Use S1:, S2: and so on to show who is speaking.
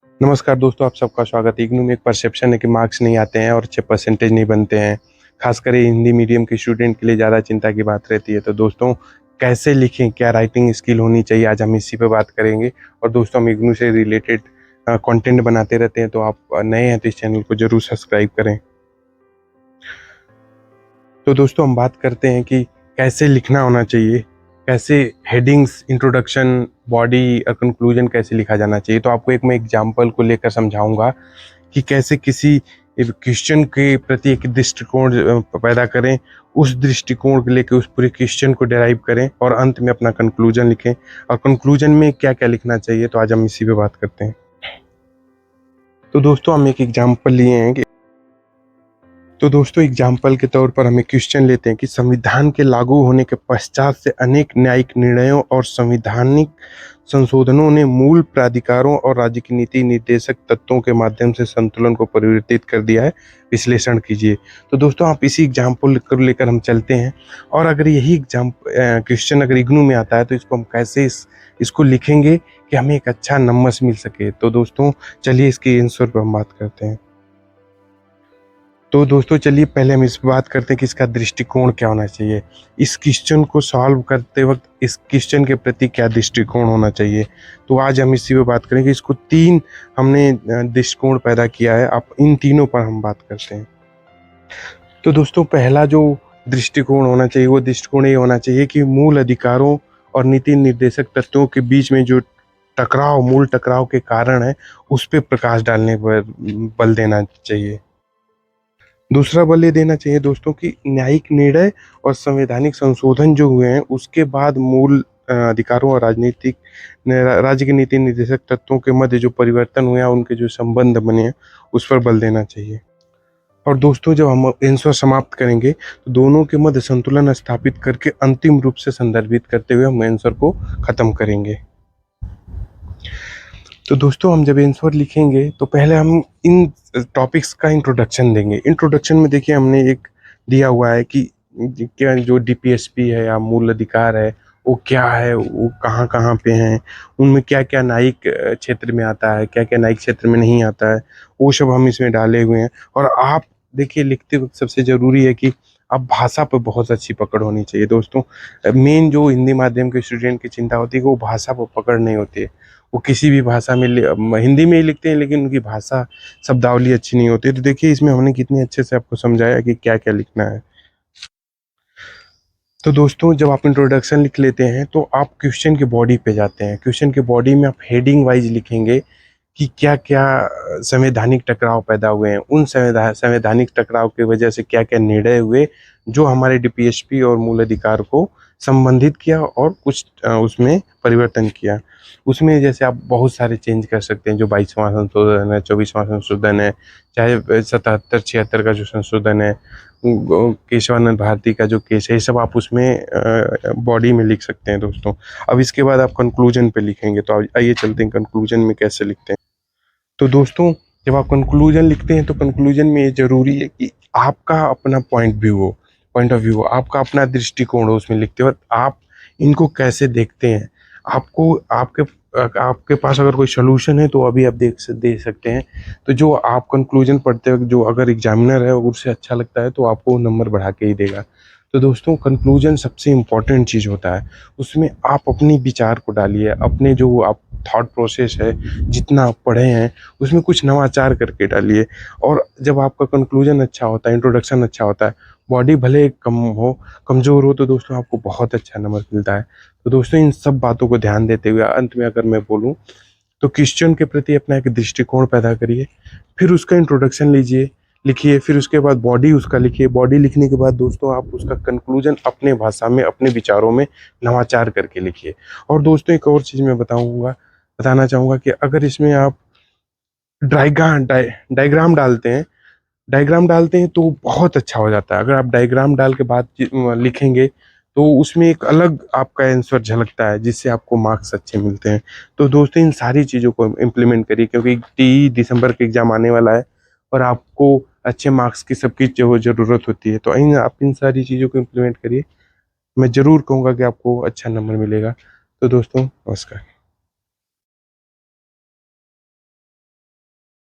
S1: नमस्कार दोस्तों, आप सबका स्वागत है। इग्नू में एक परसेप्शन है कि मार्क्स नहीं आते हैं और अच्छे परसेंटेज नहीं बनते हैं। खासकर ये हिंदी मीडियम के स्टूडेंट के लिए ज़्यादा चिंता की बात रहती है। तो दोस्तों, कैसे लिखें, क्या राइटिंग स्किल होनी चाहिए, आज हम इसी पे बात करेंगे। और दोस्तों, हम इग्नू से रिलेटेड कंटेंट बनाते रहते हैं, तो आप नए हैं तो इस चैनल को जरूर सब्सक्राइब करें। तो दोस्तों, हम बात करते हैं कि कैसे लिखना होना चाहिए, कैसे हेडिंग्स, इंट्रोडक्शन, बॉडी और कंक्लूजन कैसे लिखा जाना चाहिए। तो आपको मैं एग्जांपल को लेकर समझाऊंगा कि कैसे किसी क्वेश्चन के प्रति एक दृष्टिकोण पैदा करें, उस दृष्टिकोण को लेकर उस पूरे क्वेश्चन को डिराइव करें और अंत में अपना कंक्लूजन लिखें। और कंक्लूजन में क्या क्या लिखना चाहिए, तो आज हम इसी पे बात करते हैं। तो दोस्तों, हम एक एग्जांपल लिए हैं कि एग्जाम्पल के तौर पर हमें क्वेश्चन लेते हैं कि संविधान के लागू होने के पश्चात से अनेक न्यायिक निर्णयों और संवैधानिक संशोधनों ने मूल प्राधिकारों और राज्य की नीति निर्देशक तत्वों के माध्यम से संतुलन को परिवर्तित कर दिया है। विश्लेषण कीजिए। तो दोस्तों, आप इसी एग्जाम्पल को लेकर हम चलते हैं। और अगर यही क्वेश्चन अगर इग्नू में आता है तो इसको हम कैसे इसको लिखेंगे कि हमें एक अच्छा नंबर मिल सके। तो दोस्तों, चलिए इसके आंसर पर हम बात करते हैं। तो दोस्तों, चलिए पहले हम इस बात करते हैं कि इसका दृष्टिकोण क्या होना चाहिए। इस क्वेश्चन को सॉल्व करते वक्त इस क्वेश्चन के प्रति क्या दृष्टिकोण होना चाहिए। तो आज हम इसी पे बात करेंगे। इसको तीन हमने दृष्टिकोण पैदा किया है, आप इन तीनों पर हम बात करते हैं। तो दोस्तों, पहला जो दृष्टिकोण होना चाहिए वो दृष्टिकोण ये होना चाहिए कि मूल अधिकारों और नीति निर्देशक तत्वों के बीच में जो मूल टकराव के कारण है, उस पर प्रकाश डालने पर बल देना चाहिए। दूसरा बल ये देना चाहिए दोस्तों कि न्यायिक निर्णय और संवैधानिक संशोधन जो हुए हैं, उसके बाद मूल अधिकारों और राज्य के नीति निर्देशक तत्वों के मध्य जो परिवर्तन हुए हैं, उनके जो संबंध बने हैं, उस पर बल देना चाहिए। और दोस्तों, जब हम आंसर समाप्त करेंगे तो दोनों के मध्य संतुलन स्थापित करके अंतिम रूप से संदर्भित करते हुए हम आंसर को खत्म करेंगे। तो दोस्तों, हम जब आंसर लिखेंगे तो पहले हम इन टॉपिक्स का इंट्रोडक्शन देंगे। इंट्रोडक्शन में देखिए, हमने एक दिया हुआ है कि क्या जो डीपीएसपी है या मूल अधिकार है, वो क्या है, वो कहाँ कहाँ पे हैं, उनमें क्या क्या न्यायिक क्षेत्र में आता है, क्या क्या न्यायिक क्षेत्र में नहीं आता है, वो सब हम इसमें डाले हुए हैं। और आप देखिए, लिखते वक्त सबसे ज़रूरी है कि आप भाषा पर बहुत अच्छी पकड़ होनी चाहिए। दोस्तों, मेन जो हिंदी माध्यम के स्टूडेंट की चिंता होती है कि वो भाषा पर पकड़ नहीं होती है। वो किसी भी भाषा में हिंदी में ही लिखते हैं, लेकिन उनकी भाषा शब्दावली अच्छी नहीं होती। तो देखिए, इसमें हमने कितने अच्छे से आपको समझाया कि क्या क्या लिखना है। तो दोस्तों, जब आप इंट्रोडक्शन लिख लेते हैं तो आप क्वेश्चन के बॉडी पे जाते हैं। क्वेश्चन के बॉडी में आप हेडिंग वाइज लिखेंगे कि क्या क्या संवैधानिक टकराव पैदा हुए हैं, उन संवैधानिक टकराव की वजह से क्या क्या निर्णय हुए जो हमारे डीपीएसपी और मूल अधिकार को संबंधित किया और कुछ उसमें परिवर्तन किया। उसमें जैसे आप बहुत सारे चेंज कर सकते हैं, जो 22वां संशोधन है, 24वां संशोधन है, चाहे 77-76 का जो संशोधन है, केशवानंद भारती का जो केस है, ये सब आप उसमें बॉडी में लिख सकते हैं दोस्तों। अब इसके बाद आप कंक्लूजन पे लिखेंगे। तो आइए चलते हैं कंक्लूजन में कैसे लिखते हैं। तो दोस्तों, जब आप कंक्लूजन लिखते हैं तो कंक्लूजन में ये जरूरी है कि आपका अपना पॉइंट ऑफ व्यू हो, आपका अपना दृष्टिकोण हो। उसमें लिखते वक्त आप इनको कैसे देखते हैं, आपको आपके पास अगर कोई सोल्यूशन है तो अभी आप दे सकते हैं। तो जो आप कंक्लूजन पढ़ते वक्त जो अगर एग्जामिनर है उससे अच्छा लगता है तो आपको नंबर बढ़ा के ही देगा। तो दोस्तों, कंक्लूजन सबसे इम्पोर्टेंट चीज़ होता है। उसमें आप अपनी विचार को डालिए, अपने जो आप थॉट प्रोसेस है, जितना आप पढ़े हैं उसमें कुछ नवाचार करके डालिए। और जब आपका कंक्लूजन अच्छा होता है, इंट्रोडक्शन अच्छा होता है, बॉडी भले कमज़ोर हो, तो दोस्तों आपको बहुत अच्छा नंबर मिलता है। तो दोस्तों, इन सब बातों को ध्यान देते हुए अंत में अगर मैं बोलूँ तो क्वेश्चन के प्रति अपना एक दृष्टिकोण पैदा करिए, फिर उसका इंट्रोडक्शन लिखिए, फिर उसके बाद बॉडी उसका लिखिए। बॉडी लिखने के बाद दोस्तों आप उसका कंक्लूजन अपने भाषा में, अपने विचारों में नवाचार करके लिखिए। और दोस्तों, एक और चीज़ मैं बताना चाहूँगा कि अगर इसमें आप डायग्राम डालते हैं तो बहुत अच्छा हो जाता है। अगर आप डायग्राम डाल के बाद लिखेंगे तो उसमें एक अलग आपका आंसर झलकता है, जिससे आपको मार्क्स अच्छे मिलते हैं। तो दोस्तों, इन सारी चीज़ों को इम्प्लीमेंट करिए, क्योंकि दिसंबर के एग्ज़ाम आने वाला है और आपको अच्छे मार्क्स की सबकी जो ज़रूरत होती है। तो आप इन सारी चीज़ों को इम्प्लीमेंट करिए। मैं ज़रूर कहूँगा कि आपको अच्छा नंबर मिलेगा। तो दोस्तों, नमस्कार।